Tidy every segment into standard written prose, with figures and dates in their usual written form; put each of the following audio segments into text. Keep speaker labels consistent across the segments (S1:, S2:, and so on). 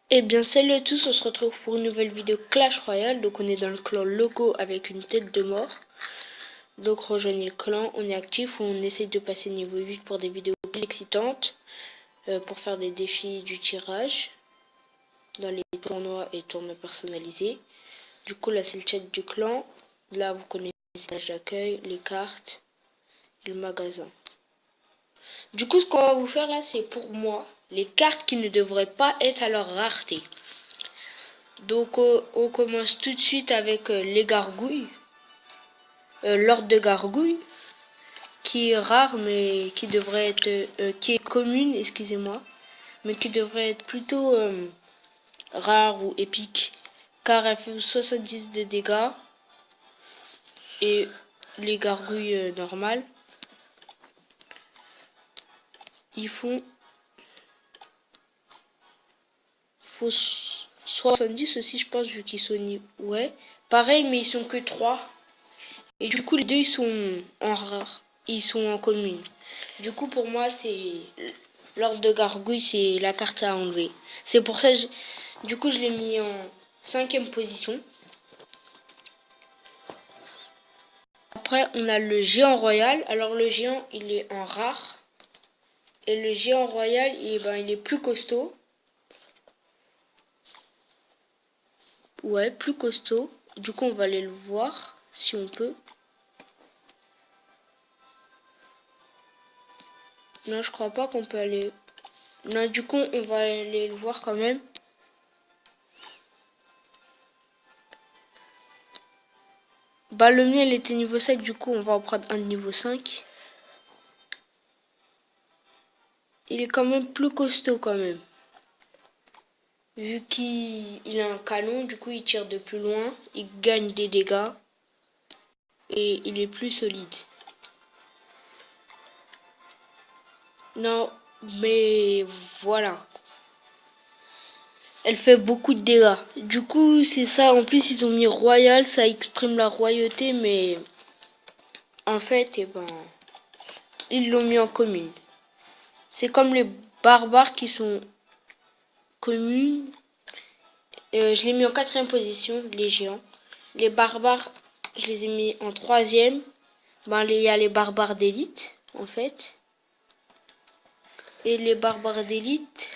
S1: Eh bien salut à tous, on se retrouve pour une nouvelle vidéo Clash Royale. Donc on est dans le clan Logo avec une tête de mort. Donc rejoignez le clan, on est actif, on essaye de passer niveau 8 pour des vidéos plus excitantes. Pour faire des défis du tirage dans les tournois et tournois personnalisés. Du coup là c'est le chat du clan. Là vous connaissez l'âge d'accueil, les cartes, le magasin. Du coup ce qu'on va vous faire là c'est pour moi les cartes qui ne devraient pas être à leur rareté. Donc on commence tout de suite avec les gargouilles. L'ordre de gargouille, qui est rare mais qui devrait être... qui est commune, excusez-moi, mais qui devrait être plutôt rare ou épique. Car elle fait 70 de dégâts. Et les gargouilles normales, ils font... faut 70 aussi je pense vu qu'ils sont... Ouais, pareil mais ils sont que 3. Et du coup les deux ils sont en rare. Ils sont en commune. Du coup pour moi c'est... L'ordre de gargouille c'est la carte à enlever. C'est pour ça du coup je l'ai mis en 5e position. Après on a le géant royal. Alors le géant il est en rare. Et le géant royal il est plus costaud. Ouais, plus costaud. Du coup on va aller le voir si on peut. Non je crois pas qu'on peut aller... Non du coup on va aller le voir quand même. Bah le mien il était niveau 5, du coup on va en prendre un de niveau 5. Il est quand même plus costaud quand même. Vu qu'il a un canon, du coup il tire de plus loin, il gagne des dégâts et il est plus solide. Non, mais voilà. Elle fait beaucoup de dégâts. Du coup c'est ça, en plus ils ont mis royal, ça exprime la royauté, mais en fait, ils l'ont mis en commune. C'est comme les barbares qui sont communes. Je l'ai mis en 4e position, les géants. Les barbares, je les ai mis en 3e. Il y a les barbares d'élite, en fait. Et les barbares d'élite,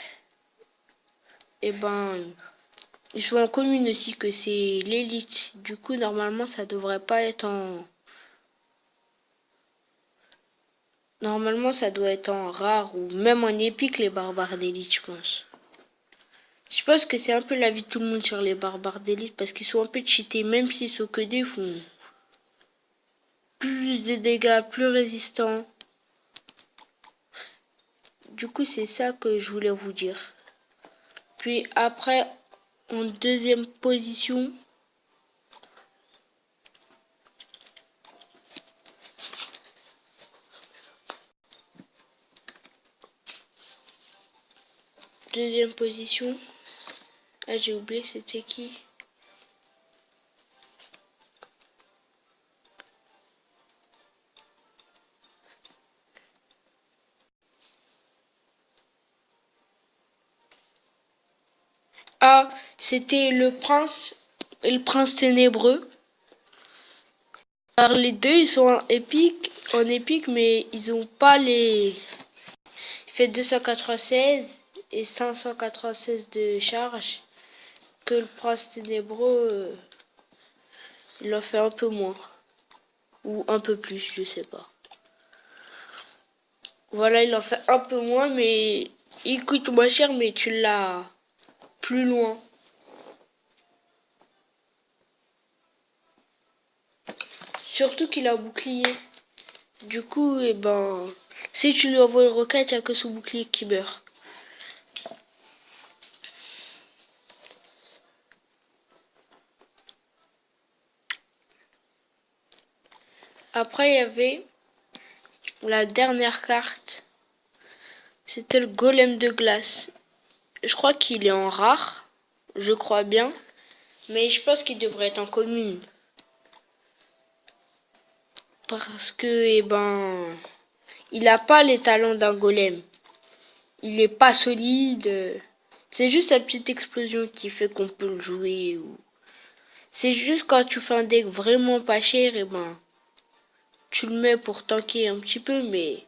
S1: ils sont en commune aussi, que c'est l'élite. Du coup, normalement, ça devrait pas être en... Normalement, ça doit être en rare ou même en épique, les barbares d'élite, je pense. Je pense que c'est un peu l'avis de tout le monde sur les barbares d'élite parce qu'ils sont un peu cheatés, même s'ils sont que des font plus de dégâts, plus résistants. Du coup, c'est ça que je voulais vous dire. Puis après, en 2e position, ah j'ai oublié c'était qui. Ah, c'était le prince et le prince ténébreux. Alors les deux ils sont en épique mais ils ont pas les... Il fait 296 et 596 de charge. Que le prince ténébreux, il en fait un peu moins. Ou un peu plus, je sais pas. Voilà, il en fait un peu moins, mais il coûte moins cher, mais tu l'as plus loin. Surtout qu'il a un bouclier. Du coup, si tu lui envoies une roquette, il n'y a que son bouclier qui meurt. Après, il y avait la dernière carte. C'était le golem de glace. Je crois qu'il est en rare. Je crois bien. Mais je pense qu'il devrait être en commune. Parce que, il n'a pas les talents d'un golem. Il n'est pas solide. C'est juste la petite explosion qui fait qu'on peut le jouer. C'est juste quand tu fais un deck vraiment pas cher, et ben tu le mets pour tanker un petit peu, mais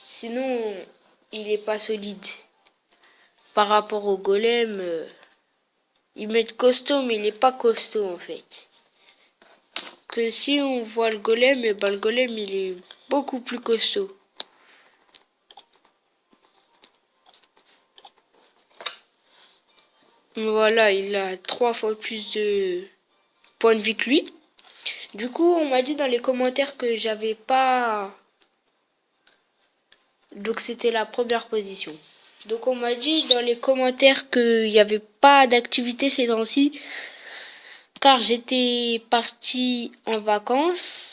S1: sinon il est pas solide. Par rapport au golem, ils mettent costaud, mais il est pas costaud en fait. Que si on voit le golem, et ben le golem il est beaucoup plus costaud. Voilà, il a 3 fois plus de points de vie que lui. Du coup, on m'a dit dans les commentaires que j'avais pas... Donc c'était la première position. Donc on m'a dit dans les commentaires qu'il n'y avait pas d'activité ces temps-ci, car j'étais partie en vacances.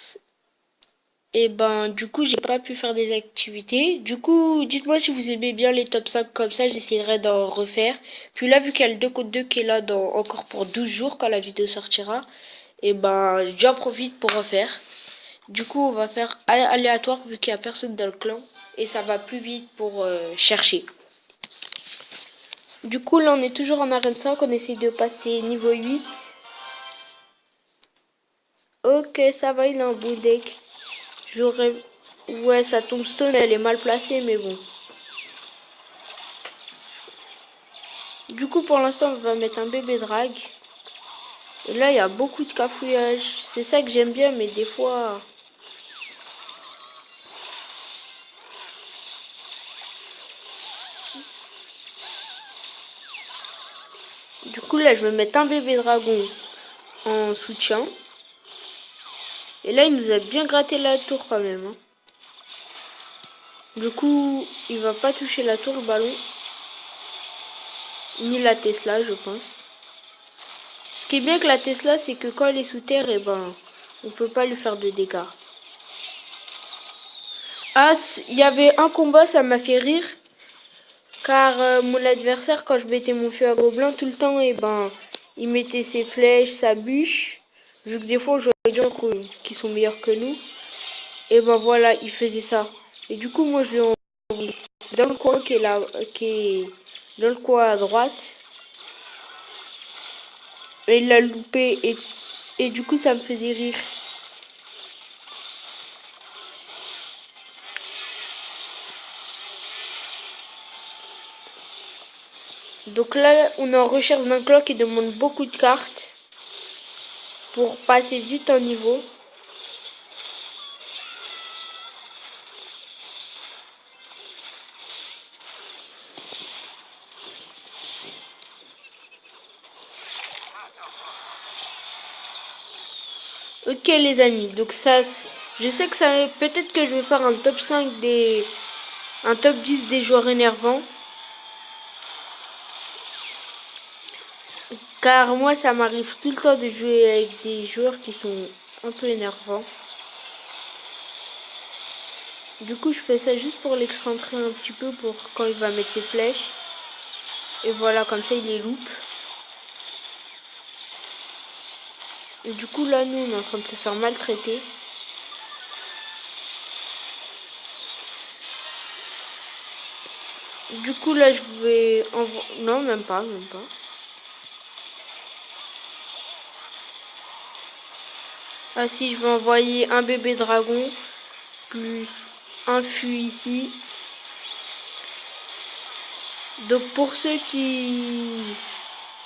S1: Et ben du coup j'ai pas pu faire des activités. Du coup dites-moi si vous aimez bien les top 5 comme ça, j'essaierai d'en refaire. Puis là vu qu'il y a le 2 contre 2 qui est là dans, encore pour 12 jours quand la vidéo sortira, et ben j'en profite pour refaire. Du coup on va faire aléatoire vu qu'il n'y a personne dans le clan. Et ça va plus vite pour chercher. Du coup là on est toujours en arène 5, on essaye de passer niveau 8. Ok ça va, il a un beau deck. J'aurais... Ouais, sa tombstone, elle est mal placée, mais bon. Du coup, pour l'instant, on va mettre un bébé drag. Et là, il y a beaucoup de cafouillage. C'est ça que j'aime bien, mais des fois... Du coup, là, je vais mettre un bébé dragon en soutien. Et là, il nous a bien gratté la tour quand même. Hein. Du coup, il va pas toucher la tour, le ballon. Ni la Tesla, je pense. Ce qui est bien avec la Tesla, c'est que quand elle est sous terre, eh ben, on peut pas lui faire de dégâts. Ah, il y avait un combat, ça m'a fait rire. Car mon adversaire, quand je mettais mon feu à gobelin, tout le temps, et ben, il mettait ses flèches, sa bûche. Vu que des fois, on joue avec des gens qui sont meilleurs que nous. Et ben voilà, il faisait ça. Et du coup, moi, je l'ai envoyé dans le coin qui est là, qui est dans le coin à droite. Et il l'a loupé. Et du coup, ça me faisait rire. Donc là, on est en recherche d'un clan qui demande beaucoup de cartes pour passer vite en niveau. Ok les amis, donc ça, je sais que ça, peut-être que je vais faire un top 5 des, un top 10 des joueurs énervants. Car moi ça m'arrive tout le temps de jouer avec des joueurs qui sont un peu énervants. Du coup je fais ça juste pour l'excentrer un petit peu pour quand il va mettre ses flèches. Et voilà, comme ça il les loupe. Et du coup là nous on est en train de se faire maltraiter. Du coup là je vais envoyer... Non même pas, même pas. Ah si, je vais envoyer un bébé dragon plus un fût ici. Donc pour ceux qui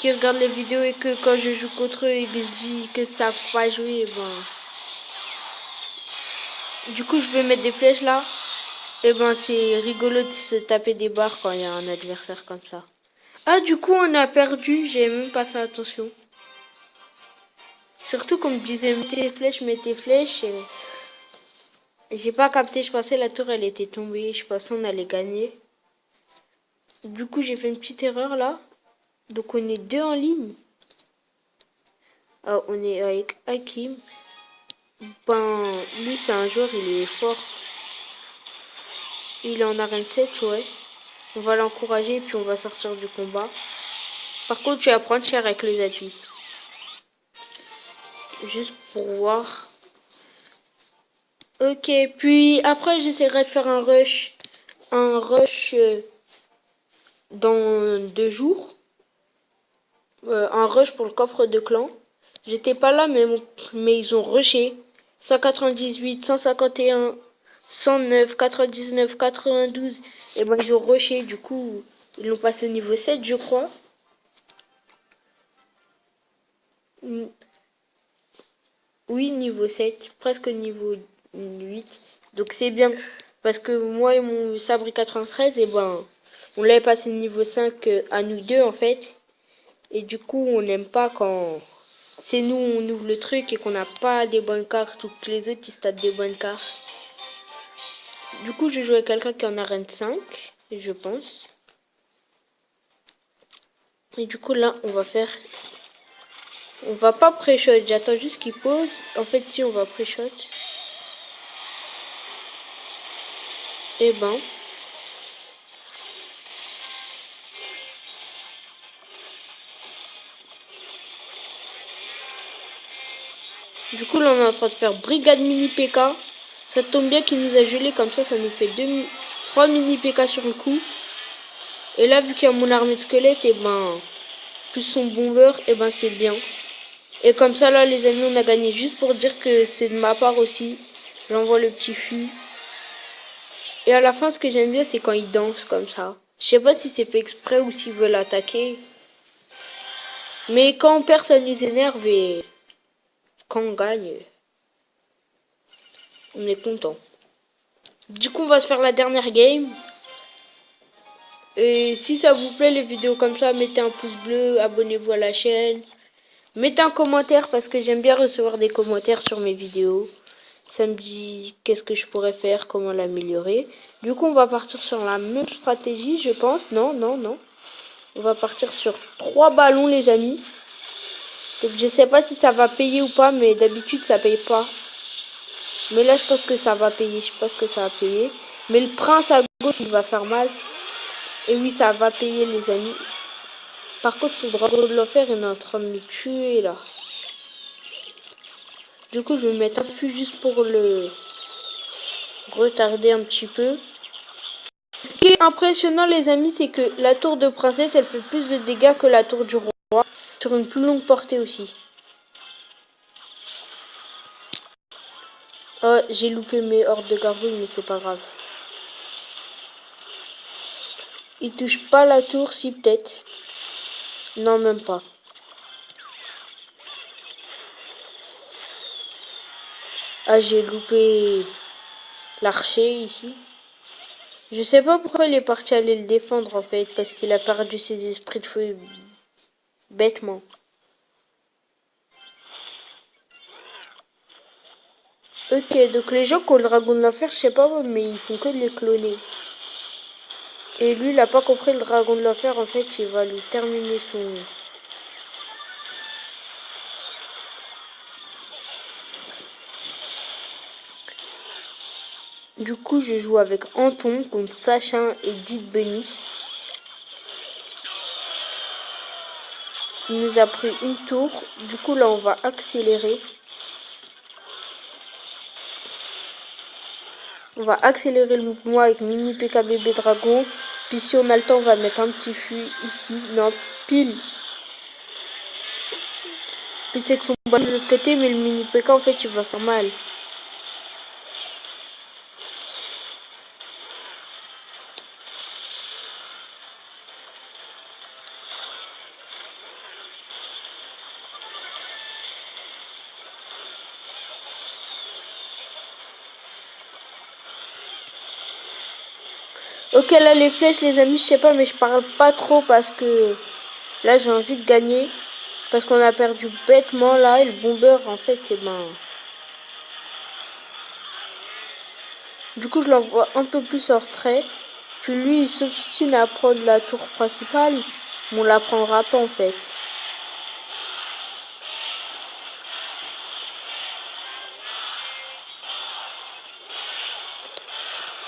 S1: regardent les vidéos et que quand je joue contre eux et que je dis que ça savent pas jouer, ben du coup je vais mettre des flèches là. Et ben c'est rigolo de se taper des barres quand il y a un adversaire comme ça. Ah du coup on a perdu, j'ai même pas fait attention. Surtout qu'on me disait mets tes flèches. J'ai pas capté, je pensais la tour elle était tombée, je pensais on allait gagner. Du coup j'ai fait une petite erreur là. Donc on est deux en ligne. Ah, on est avec Hakim. Ben, lui c'est un joueur, il est fort. Il est en arène 7, ouais. On va l'encourager et puis on va sortir du combat. Par contre, tu vas prendre cher avec les appuis. Juste pour voir. Ok, puis après j'essaierai de faire un rush. Un rush dans 2 jours. Un rush pour le coffre de clan. J'étais pas là, mais ils ont rushé. 198, 151, 109, 99, 92. Et ben ils ont rushé, du coup, ils l'ont passé au niveau 7, je crois. Oui, niveau 7, presque niveau 8. Donc c'est bien. Parce que moi et mon Sabri 93, et ben, on l'avait passé au niveau 5 à nous deux en fait. Et du coup, on n'aime pas quand c'est nous, on ouvre le truc et qu'on n'a pas des bonnes cartes ou que les autres ils se tapent des bonnes cartes. Du coup, je joue avec quelqu'un qui est en arène 5, je pense. Et du coup, là, on va faire... On va pas pré-shot, j'attends juste qu'il pose. En fait, si on va pré-shot. Et ben... Du coup, là, on est en train de faire brigade mini PK. Ça tombe bien qu'il nous a gelé, comme ça nous fait 3 mini PK sur le coup. Et là, vu qu'il y a mon armée de squelettes, et ben... Plus son bomber, et ben c'est bien. Et comme ça, là, les amis, on a gagné. Juste pour dire que c'est de ma part aussi. J'envoie le petit fût. Et à la fin, ce que j'aime bien, c'est quand il danse comme ça. Je sais pas si c'est fait exprès ou s'ils veulent attaquer. Mais quand on perd, ça nous énerve et quand on gagne, on est content. Du coup, on va se faire la dernière game. Et si ça vous plaît, les vidéos comme ça, mettez un pouce bleu, abonnez-vous à la chaîne. Mettez un commentaire parce que j'aime bien recevoir des commentaires sur mes vidéos. Ça me dit qu'est-ce que je pourrais faire, comment l'améliorer. Du coup, on va partir sur la même stratégie, je pense. Non. On va partir sur 3 ballons, les amis. Donc, je sais pas si ça va payer ou pas, mais d'habitude, ça paye pas. Mais là, je pense que ça va payer. Je pense que ça va payer. Mais le prince à gauche, il va faire mal. Et oui, ça va payer, les amis. Par contre, ce dragon de l'enfer, il est en train de me tuer, là. Du coup, je vais mettre un fût juste pour le retarder un petit peu. Ce qui est impressionnant, les amis, c'est que la tour de princesse, elle fait plus de dégâts que la tour du roi. Sur une plus longue portée aussi. Oh, j'ai loupé mes hordes de gargouilles, mais c'est pas grave. Il touche pas la tour, si peut-être. Non, même pas. Ah, j'ai loupé l'archer ici. Je sais pas pourquoi il est parti aller le défendre en fait, parce qu'il a perdu ses esprits de feu bêtement. Ok, donc les gens qui ont le dragon de l'enfer, je sais pas, mais ils font que de les cloner. Et lui, il a pas compris le dragon de l'enfer, en fait, il va lui terminer son... Du coup, je joue avec Anton contre Sachin et Dite Bunny. Il nous a pris une tour. Du coup, là, on va accélérer. On va accélérer le mouvement avec mini PK bébé dragon. Puis si on a le temps, on va mettre un petit fût ici. Non, pile. Puis c'est que son ballon de l'autre côté, mais le mini PK, en fait, il va faire mal. Ok, là, les flèches, les amis, je sais pas, mais je parle pas trop parce que là, j'ai envie de gagner. Parce qu'on a perdu bêtement, là, et le bomber, en fait, et ben... Du coup, je l'envoie un peu plus en retrait. Puis lui, il s'obstine à prendre la tour principale. Mais on la prendra pas, en fait.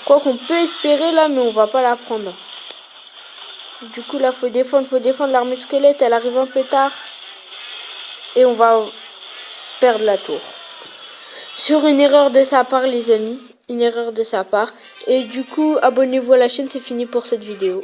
S1: Quoi qu'on peut espérer, là, mais on va pas la prendre. Du coup, là, faut défendre l'armée squelette. Elle arrive un peu tard. Et on va perdre la tour. Sur une erreur de sa part, les amis. Une erreur de sa part. Et du coup, abonnez-vous à la chaîne, c'est fini pour cette vidéo.